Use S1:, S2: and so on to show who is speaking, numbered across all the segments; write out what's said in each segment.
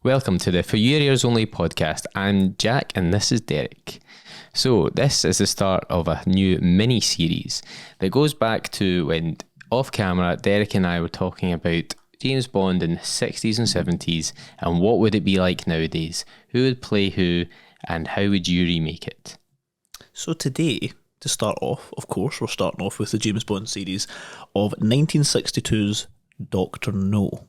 S1: Welcome to the For Your Ears Only podcast. I'm Jack and this is Derek. So this is the start of a new mini-series that goes back to when, off camera, Derek and I were talking about James Bond in the 60s and 70s and what would it be like nowadays, who would play who, and how would you remake it?
S2: So today, to start off, of course, we're starting off with the James Bond series of 1962's Dr. No.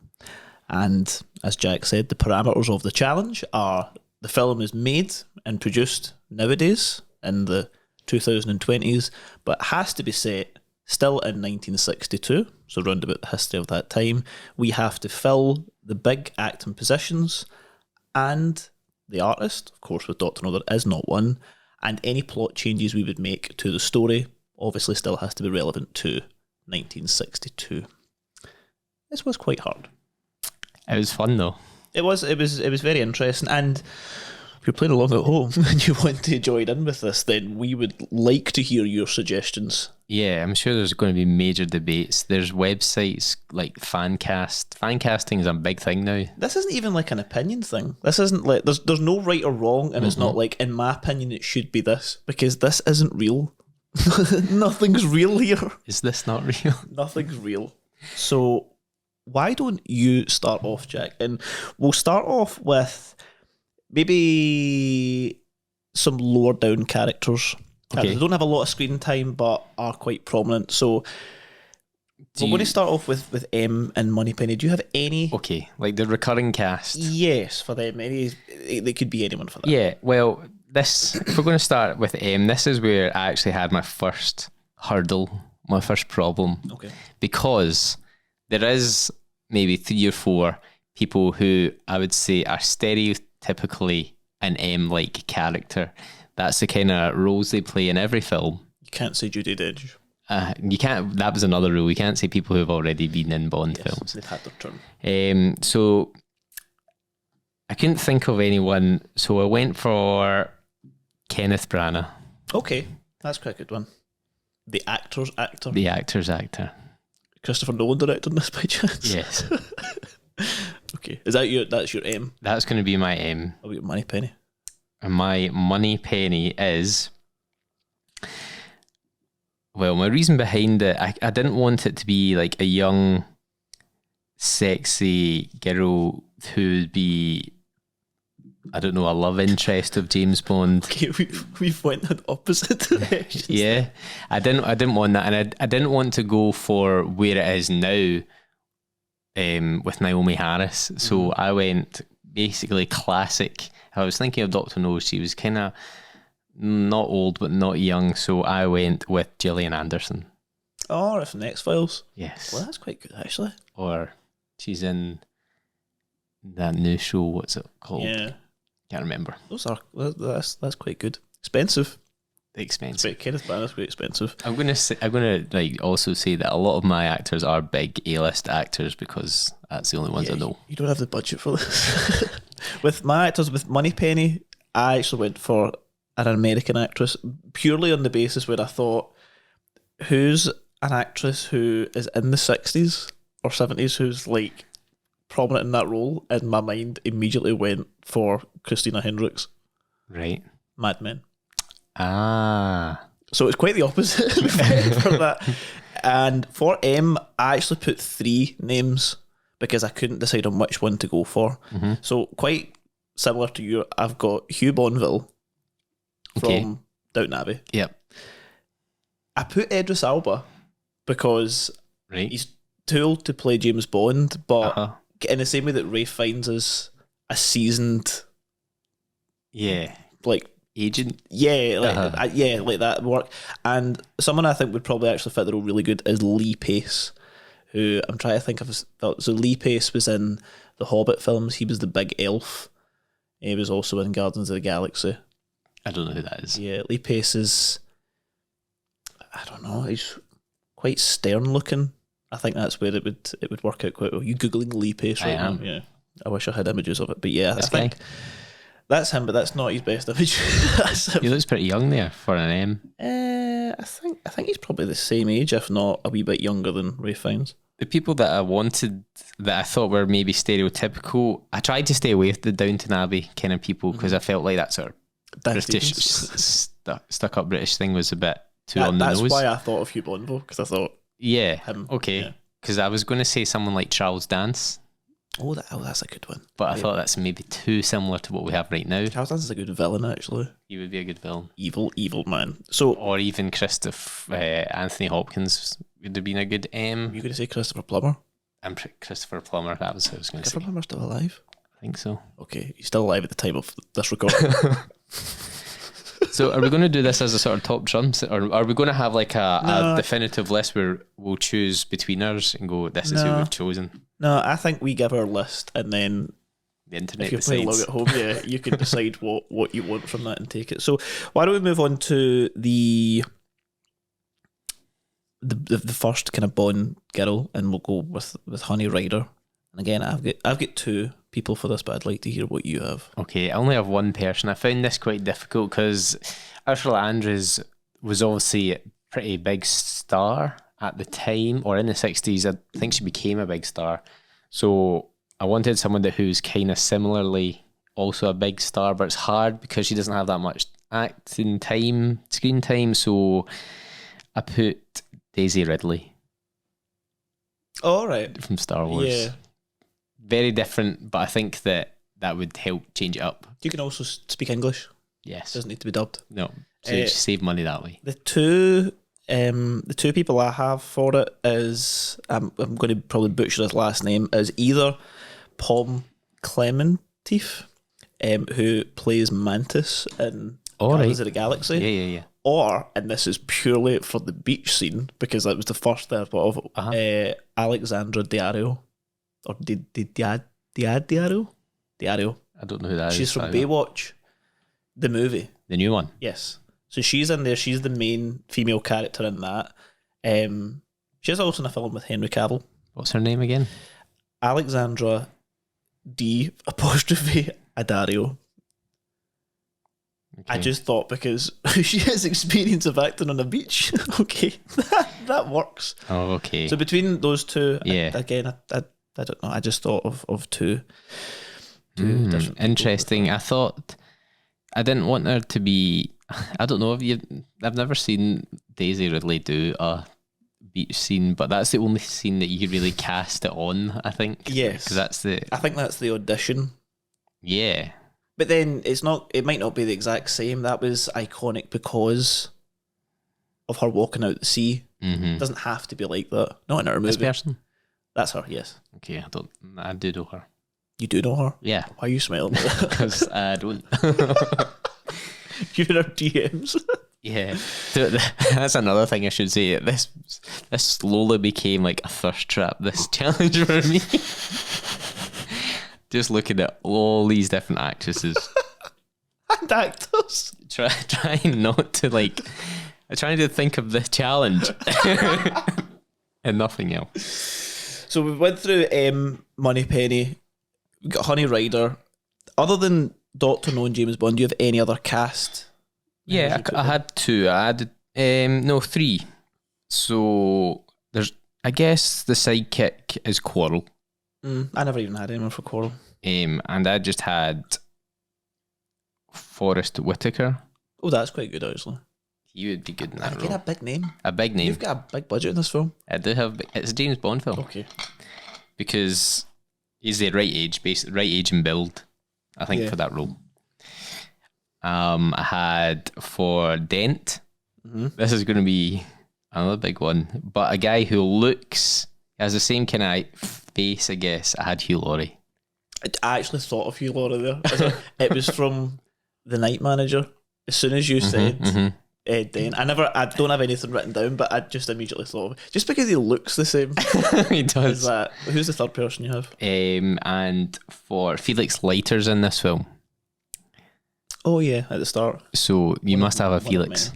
S2: And as Jack said, the parameters of the challenge are the film is made and produced nowadays in the 2020s, but has to be set still in 1962, so round about the history of that time. We have to fill the big acting positions and the artist, of course with Dr. No there is not one, and any plot changes we would make to the story obviously still has to be relevant to 1962. This was quite hard.
S1: It was fun though.
S2: It was very interesting, and if you're playing along at home and you want to join in with this, then we would like to hear your suggestions.
S1: Yeah, I'm sure there's going to be major debates. There's websites like Fancast. Fancasting is a big thing now.
S2: This isn't even like an opinion thing. This isn't like there's no right or wrong, and it's not like, in my opinion, it should be this, because this isn't real. Nothing's real here.
S1: Is this not real?
S2: Nothing's real. So why don't you start off, Jack? And we'll start off with maybe some lower down characters.
S1: Okay.
S2: They don't have a lot of screen time, but are quite prominent. So we're going to start off with M and Moneypenny. Do you have any?
S1: Okay, like the recurring cast.
S2: Yes, for them. They could be anyone for that.
S1: Yeah, well, if we're going to start with M, this is where I actually had my first hurdle, my first problem.
S2: Okay.
S1: Because there is maybe 3 or 4 people who I would say are stereotypically an M-like character. That's the kind of roles they play in every film.
S2: You can't say Judi Dench.
S1: You can't. That was another rule. You can't say people who have already been in Bond films.
S2: They've had their turn.
S1: So I couldn't think of anyone, so I went for Kenneth Branagh.
S2: Okay, that's quite a good one. The actor's actor.
S1: The actor's actor.
S2: Christopher Nolan directed this by chance?
S1: Yes.
S2: Okay. That's your M?
S1: That's going to be my M.
S2: I'll be your Moneypenny.
S1: And my Moneypenny is... Well, my reason behind it, I didn't want it to be like a young, sexy girl who'd be, I don't know, a love interest of James Bond.
S2: Okay, we've went in opposite directions.
S1: Yeah, I didn't want that, and I didn't want to go for where it is now, with Naomi Harris. So I went basically classic. I was thinking of Dr. No. She was kind of not old but not young, so I went with Gillian Anderson.
S2: Oh, from the X-Files.
S1: Yes.
S2: Well, that's quite good actually.
S1: Or she's in that new show. What's it called?
S2: Yeah.
S1: Can't remember.
S2: That's quite good. Expensive.
S1: Expensive.
S2: Kenneth Branagh's quite expensive.
S1: I'm gonna like also say that a lot of my actors are big A-list actors because that's the only ones I know.
S2: You don't have the budget for this. With my actors, with Moneypenny, I actually went for an American actress purely on the basis where I thought, who's an actress who is in the 60s or 70s who's like prominent in that role? In my mind, immediately went for Christina Hendricks.
S1: Right.
S2: Mad Men.
S1: Ah.
S2: So it's quite the opposite for that. And for M, I actually put 3 names because I couldn't decide on which one to go for. Mm-hmm. So quite similar to you, I've got Hugh Bonneville from Downton Abbey.
S1: Yep.
S2: I put Idris Elba because
S1: he's
S2: too old to play James Bond, but in the same way that Ralph Fiennes is a seasoned, like
S1: agent,
S2: like that work. And someone I think would probably actually fit the role really good is Lee Pace, who I'm trying to think of. So Lee Pace was in the Hobbit films. He was the big elf. He was also in Guardians of the Galaxy.
S1: I don't know who that is.
S2: Yeah, Lee Pace is, I don't know, he's quite stern looking. I think that's where it would work out quite well. You Googling Lee Pace right now? Yeah. I wish I had images of it, but yeah, I think that's him, but that's not his best image.
S1: He looks pretty young there for an M.
S2: I think he's probably the same age, if not a wee bit younger than Ralph Fiennes.
S1: the people that I wanted, that I thought were maybe stereotypical, I tried to stay away with the Downton Abbey kind of people because I felt like that sort of British stuck up British thing was a bit too on the nose.
S2: That's why I thought of Hugh Bonneville, because I thought him.
S1: Okay, because I was going to say someone like Charles Dance.
S2: Oh, that's a good one.
S1: But I thought that's maybe too similar to what we have right now.
S2: Charles Dance is a good villain, actually.
S1: He would be a good villain.
S2: Evil man. So,
S1: or even Anthony Hopkins would have been a good.
S2: You're going to say Christopher Plummer?
S1: Christopher Plummer. That was what I was going to say.
S2: Christopher Plummer's still alive?
S1: I think so.
S2: Okay, he's still alive at the time of this recording.
S1: So, are we going to do this as a sort of top trumps, or are we going to have like a definitive list where we'll choose between ours and go, this is who we've chosen?
S2: No, I think we give our list, and then
S1: the internet
S2: if you're playing along at home, you can decide what you want from that and take it. So, why don't we move on to the first kind of Bond girl, and we'll go with Honey Rider. And again, I've got two people for this, but I'd like to hear what you have.
S1: Okay, I only have one person. I found this quite difficult because Ursula Andress was obviously a pretty big star at the time, or in the 60s. I think she became a big star. So I wanted someone who's kind of similarly also a big star, but it's hard because she doesn't have that much acting time, screen time. So I put Daisy Ridley.
S2: All right.
S1: From Star Wars. Yeah. Very different, but I think that would help change it up.
S2: You can also speak English.
S1: Yes.
S2: Doesn't need to be dubbed.
S1: No. So you save money that way.
S2: The two people I have for it is, I'm going to probably butcher his last name, is either Pom Klementieff, who plays Mantis in Guardians of the Galaxy.
S1: Yeah.
S2: Or, and this is purely for the beach scene, because that was the first that I thought of, Alexandra Diario. Or Diario? Diario.
S1: I don't know who that is.
S2: She's from Baywatch, the movie.
S1: The new one?
S2: Yes. So she's in there. She's the main female character in that. She's also in a film with Henry Cavill.
S1: What's her name again?
S2: Alexandra D' Adario. Okay. I just thought because she has experience of acting on a beach. Okay, that works.
S1: Oh, okay.
S2: So between those two,
S1: yeah.
S2: I don't know. I just thought of two different.
S1: Interesting. I thought I didn't want her to be. I don't know if I've never seen Daisy Ridley do a beach scene, but that's the only scene that you could really cast it on. I think.
S2: Yes,
S1: because I think that's the
S2: audition.
S1: Yeah.
S2: But then it's not. It might not be the exact same. That was iconic because of her walking out the sea.
S1: Mm-hmm.
S2: It doesn't have to be like that. Not in our movie.
S1: This person?
S2: That's her. Yes.
S1: Okay, I do know her.
S2: You do know her?
S1: Yeah.
S2: Why are you smiling?
S1: Because I don't.
S2: You're in our DMs.
S1: Yeah. So that's another thing I should say. This slowly became like a thirst trap. This challenge for me. Just looking at all these different actresses
S2: and actors,
S1: trying not to trying to think of the challenge and nothing else.
S2: So we went through Moneypenny, we got Honey Rider. Other than Dr. No and James Bond, do you have any other cast?
S1: Yeah, I had two. I had three. So there's, I guess, the sidekick is Quarrel.
S2: I never even had anyone for Quarrel.
S1: And I just had Forrest Whitaker.
S2: Oh, that's quite good, actually.
S1: He would be good in that role.
S2: Get a big name.
S1: A big name.
S2: You've got a big budget in this film.
S1: I do have. It's a James Bond film.
S2: Okay.
S1: Because he's the right age, basically right age and build, I think, for that role. I had for Dent. Mm-hmm. This is going to be another big one, but a guy who has the same kind of face, I guess. I had Hugh Laurie.
S2: I actually thought of Hugh Laurie there. It was from The Night Manager. As soon as you said Dent, I don't have anything written down, but I just immediately thought of it. Just because he looks the same.
S1: He does.
S2: Who's the third person you have?
S1: And for Felix Leiter's in this film.
S2: Oh yeah, at the start.
S1: So you must have a Felix.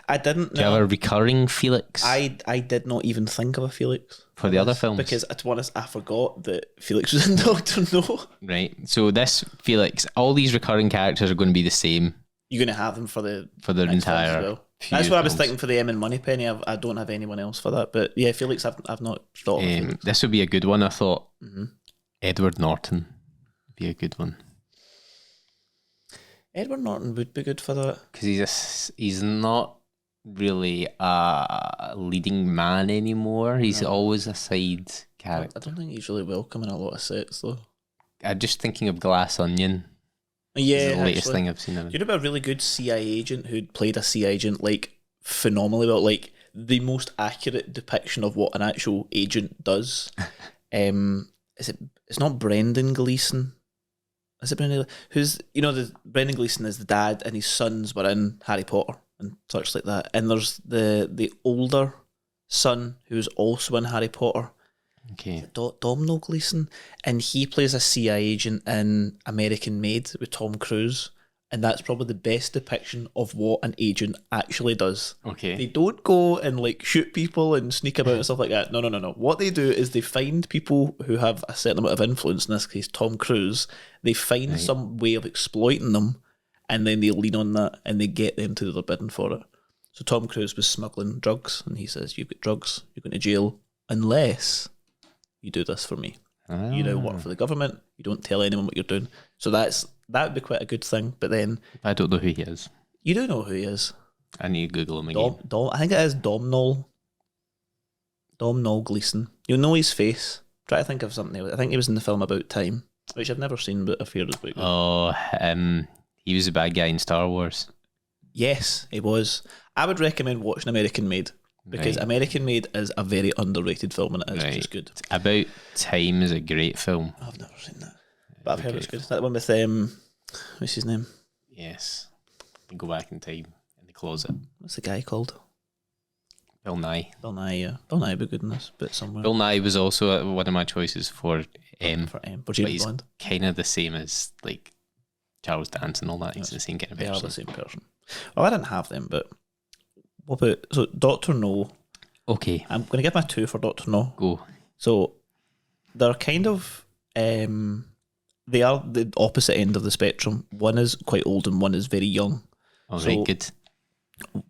S2: I didn't.
S1: Do you have a recurring Felix?
S2: I did not even think of a Felix
S1: for the other films,
S2: because to be honest, I forgot that Felix was in Doctor No.
S1: Right. So this Felix, all these recurring characters are going to be the same.
S2: You're going to have them for the
S1: entire. Well.
S2: That's what I was
S1: films.
S2: thinking for the M and Moneypenny. I don't have anyone else for that, but yeah, Felix, I've not thought of Felix.
S1: This would be a good one. I thought
S2: Mm-hmm.
S1: Edward Norton would be a good one.
S2: Edward Norton would be good for that.
S1: Because he's not really a leading man anymore. He's always a side
S2: I
S1: character.
S2: don't think he's really welcome in a lot of sets, though.
S1: I'm just thinking of Glass Onion.
S2: Yeah,
S1: It's the latest
S2: actually.
S1: thing I've seen of him.
S2: Do you remember a really good CIA agent who'd played a CIA agent like phenomenally well, like the most accurate depiction of what an actual agent does? Is it? It's not Brendan Gleeson. Is it Brendan? Who's Brendan Gleeson is the dad, and his sons were in Harry Potter and such like that. And there's the older son who's also in Harry Potter.
S1: Okay.
S2: Domhnall Gleeson, and he plays a CIA agent in American Made with Tom Cruise, and that's probably the best depiction of what an agent actually does.
S1: Okay.
S2: They don't go and like shoot people and sneak about and stuff like that. No. What they do is they find people who have a certain amount of influence, in this case Tom Cruise. They find some way of exploiting them, and then they lean on that and they get them to do their bidding for it. So Tom Cruise was smuggling drugs, and he says, "You've got drugs, you're going to jail unless you do this for me. You now work for the government. You don't tell anyone what you're doing." So that would be quite a good thing. But then
S1: I don't know who he is.
S2: you do know who he is.
S1: I need to Google him again.
S2: I think it is Domhnall Gleeson. You'll know his face. Try to think of something else. I think he was in the film About Time, which I've never seen, but I've heard is quite good.
S1: Oh, he was a bad guy in Star Wars.
S2: Yes, he was. I would recommend watching American Made, because
S1: Right.
S2: American Made is a very underrated film, and it is just good.
S1: About Time is a great film.
S2: I've never seen that, but I've heard
S1: Okay.
S2: it's good. That one with what's his name?
S1: Yes. You go back in time in the closet.
S2: What's the guy called?
S1: Bill Nye.
S2: Bill Nye. Yeah, Bill Nye would be good in this, but somewhere
S1: Bill Nye was also one of my choices for
S2: for
S1: but
S2: James
S1: he's
S2: Bond.
S1: kind of the same as like Charles Dance and all that. He's the same kind of
S2: They are the
S1: person.
S2: same person. Well, I didn't have them, but what about Doctor No?
S1: Okay,
S2: I'm going to give my 2 for Doctor No.
S1: go.
S2: So they're kind of they are the opposite end of the spectrum. One is quite old and one is very young.
S1: All
S2: So-
S1: right, good.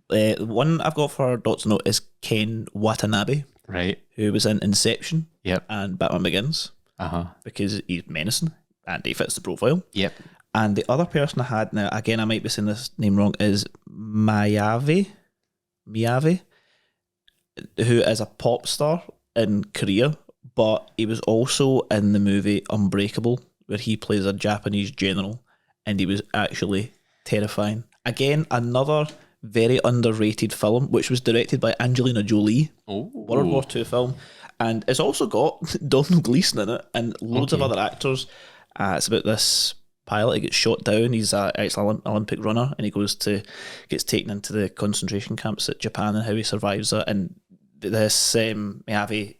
S2: The one I've got for Doctor No is Ken Watanabe,
S1: Right.
S2: who was in Inception
S1: Yep.
S2: and Batman Begins,
S1: Uh-huh.
S2: because he's menacing and he fits the profile.
S1: Yep.
S2: And the other person I had, now again I might be saying this name wrong, is Miyave, who is a pop star in Korea, but he was also in the movie Unbreakable, where he plays a Japanese general, and he was actually terrifying. Again, another very underrated film, which was directed by Angelina Jolie,
S1: Oh.
S2: World War II film, and it's also got Donald Gleeson in it and loads of
S1: Okay.
S2: other actors. It's about this pilot. He gets shot down. He's an Olympic runner, and he gets taken into the concentration camps at Japan, and how he survives it. And this Miyagi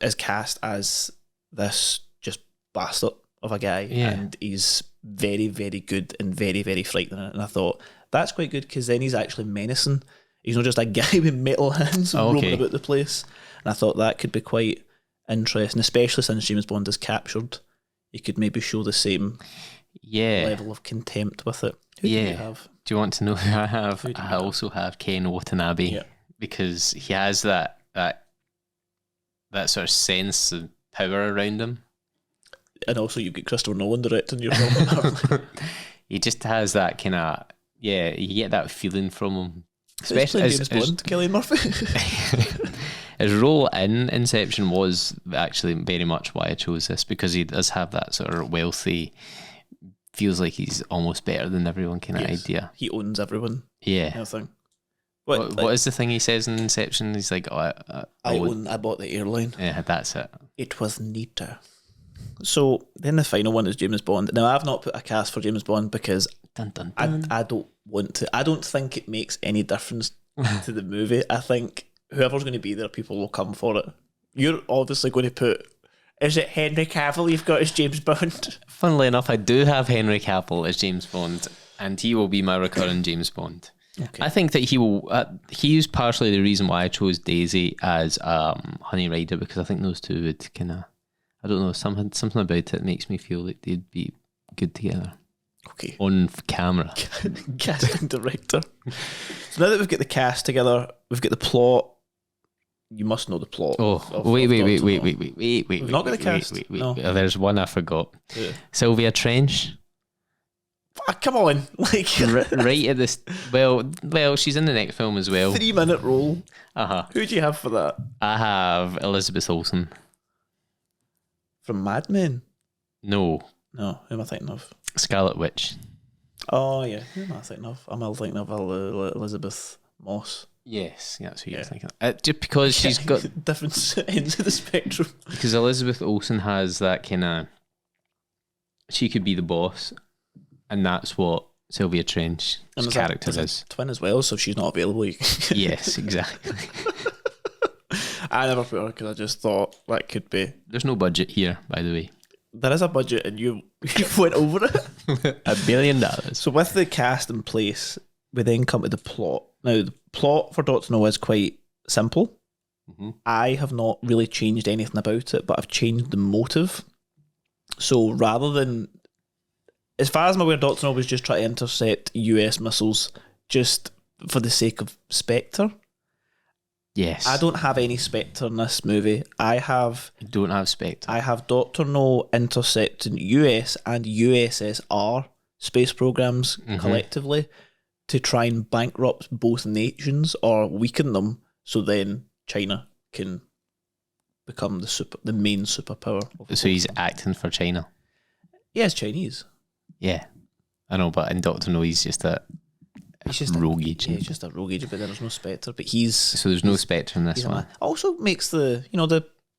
S2: is cast as this just bastard of a guy,
S1: Yeah.
S2: and he's very, very good and very, very frightening. And I thought that's quite good, because then he's actually menacing. He's not just a guy with metal hands roaming about the place. And I thought that could be quite interesting, especially since James Bond is captured. You could maybe show the same level of contempt with it. Who do you have?
S1: Do you want to know who I have?
S2: Who do you
S1: I
S2: have?
S1: also have Ken Watanabe,
S2: Yeah.
S1: because he has that sort of sense of power around him.
S2: And also you've got Christopher Nolan directing your film.
S1: He just has that kind of, you get that feeling from him.
S2: Especially James Bond, Cillian Murphy.
S1: His role in Inception was actually very much why I chose this, because he does have that sort of wealthy, feels like he's almost better than everyone kind of idea.
S2: He owns everyone.
S1: Yeah.
S2: Kind of thing.
S1: What is the thing he says in Inception? He's like, I
S2: bought the airline.
S1: Yeah, that's it.
S2: It was neater. So then the final one is James Bond. Now I've not put a cast for James Bond because
S1: Dun, dun, dun.
S2: I don't want to. I don't think it makes any difference to the movie. I think whoever's going to be there, people will come for it. You're obviously going to put, is it Henry Cavill you've got as James Bond?
S1: Funnily enough, I do have Henry Cavill as James Bond, and he will be my recurring James Bond.
S2: Okay.
S1: I think that he will. He's partially the reason why I chose Daisy as Honey Rider, because I think those two would kind of, I don't know, something about it makes me feel like they'd be good together.
S2: Okay.
S1: on camera.
S2: Casting director. So now that we've got the cast together, we've got the plot. You must know the plot.
S1: Oh, wait.
S2: We've not got the cast.
S1: Wait.
S2: No.
S1: There's one I forgot.
S2: Yeah.
S1: Sylvia Trench.
S2: Come on, like
S1: Right at this. Well, she's in the next film as well.
S2: 3-minute role.
S1: Uh-huh.
S2: Who do you have for that?
S1: I have Elizabeth Olsen.
S2: From Mad Men?
S1: No,
S2: No, who am I thinking of?
S1: Scarlet Witch.
S2: Oh yeah, who am I thinking of? I'm thinking of Elizabeth Moss.
S1: Yes, that's who you're thinking. Just because she's got
S2: different ends of the spectrum.
S1: Because Elizabeth Olsen has that kind of. She could be the boss, and that's what Sylvia Trench's character is.
S2: Twin as well, so if she's not available.
S1: Yes, exactly.
S2: I never put her because I just thought that could be.
S1: There's no budget here, by the way.
S2: There is a budget, and you went over it.
S1: $1 billion.
S2: So with the cast in place, we then come to the plot. Now, the plot for Doctor No is quite simple.
S1: Mm-hmm.
S2: I have not really changed anything about it, but I've changed the motive. So rather than, as far as I'm aware, Doctor No was just trying to intercept US missiles just for the sake of Spectre.
S1: Yes.
S2: I don't have any Spectre in this movie.
S1: You don't have Spectre.
S2: I have Doctor No intercepting US and USSR space programs collectively to try and bankrupt both nations or weaken them, so then China can become the main superpower.
S1: So he's acting for China.
S2: Yeah, it's Chinese.
S1: Yeah, I know, but in Doctor No, he's just a rogue agent.
S2: Yeah, he's just a rogue agent, but there's no Spectre. But so
S1: there's no Spectre in this one.
S2: Also makes the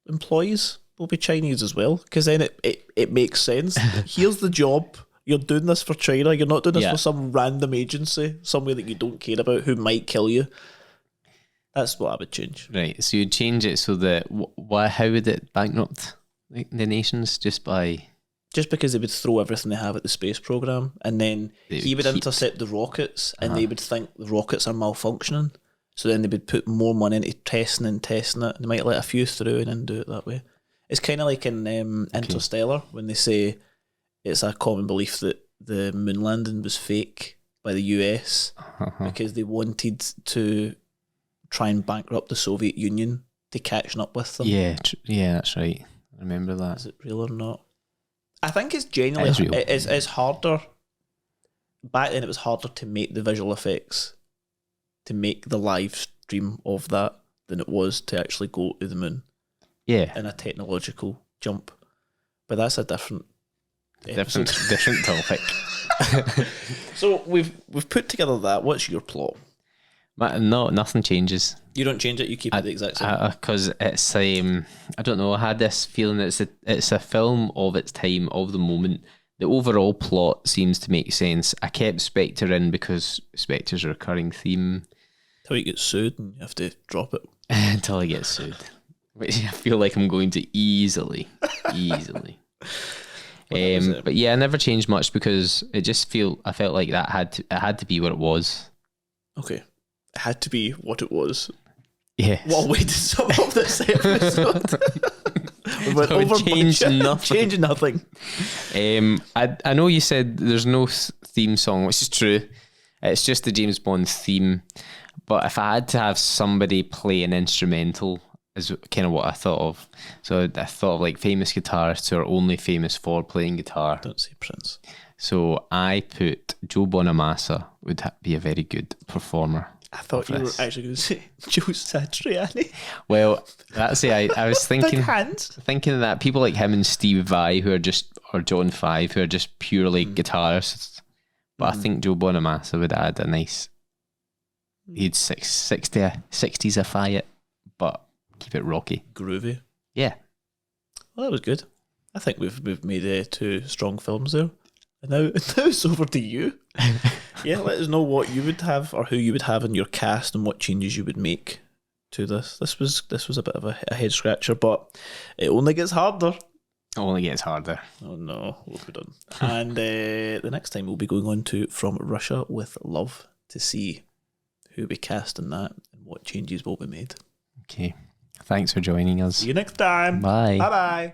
S2: employees will be Chinese as well, because then it makes sense. Here's the job. You're doing this for China. You're not doing this for some random agency somewhere that you don't care about who might kill you. That's what I would change.
S1: Right, so you'd change it so that how would it bankrupt the nations? Just
S2: because they would throw everything they have at the space program, and then he would intercept the rockets, and they would think the rockets are malfunctioning. So then they would put more money into testing it. They might let a few through and then do it that way. It's kind of like in Interstellar when they say it's a common belief that the moon landing was fake by the US because they wanted to try and bankrupt the Soviet Union to catching up with them.
S1: Yeah, that's right. I remember that.
S2: Is it real or not? I think it's genuinely it's harder. Back then, it was harder to make the visual effects, to make the live stream of that, than it was to actually go to the moon.
S1: Yeah,
S2: in a technological jump. But that's a different
S1: topic.
S2: So we've put together that. What's your plot?
S1: No, nothing changes.
S2: You don't change it. You keep it the exact same.
S1: Because it's I don't know. I had this feeling that it's a film of its time, of the moment. The overall plot seems to make sense. I kept Spectre in because Spectre's a recurring theme.
S2: Until you get sued and you have to drop it.
S1: Until I get sued, which I feel like I'm going to easily. But yeah, I never changed much because I felt like that had to be what it was.
S2: Okay. It had to be what it was.
S1: Yes.
S2: What a way to sum up this episode. Change nothing.
S1: I know you said there's no theme song, which is true. It's just the James Bond theme. But if I had to have somebody play an instrumental, is kind of what I thought of. So I thought of like famous guitarists who are only famous for playing guitar.
S2: Don't say Prince.
S1: So I put Joe Bonamassa would be a very good performer.
S2: I thought you were actually going to say Joe Satriani.
S1: Well, that's it. I was thinking that people like him and Steve Vai, or John Five, who are just purely guitarists. But I think Joe Bonamassa would add a nice. He'd 60s a it, but keep it rocky,
S2: groovy.
S1: Yeah.
S2: Well, that was good. I think we've made 2 strong films there. And now it's over to you. Yeah, let us know what you would have or who you would have in your cast and what changes you would make to this. This was a bit of a head scratcher, but it only gets harder.
S1: It only gets harder.
S2: Oh no, what have we done? And the next time we'll be going on to From Russia with Love to see who we cast in that and what changes will be made.
S1: Okay. Thanks for joining us.
S2: See you next time.
S1: Bye.
S2: Bye-bye.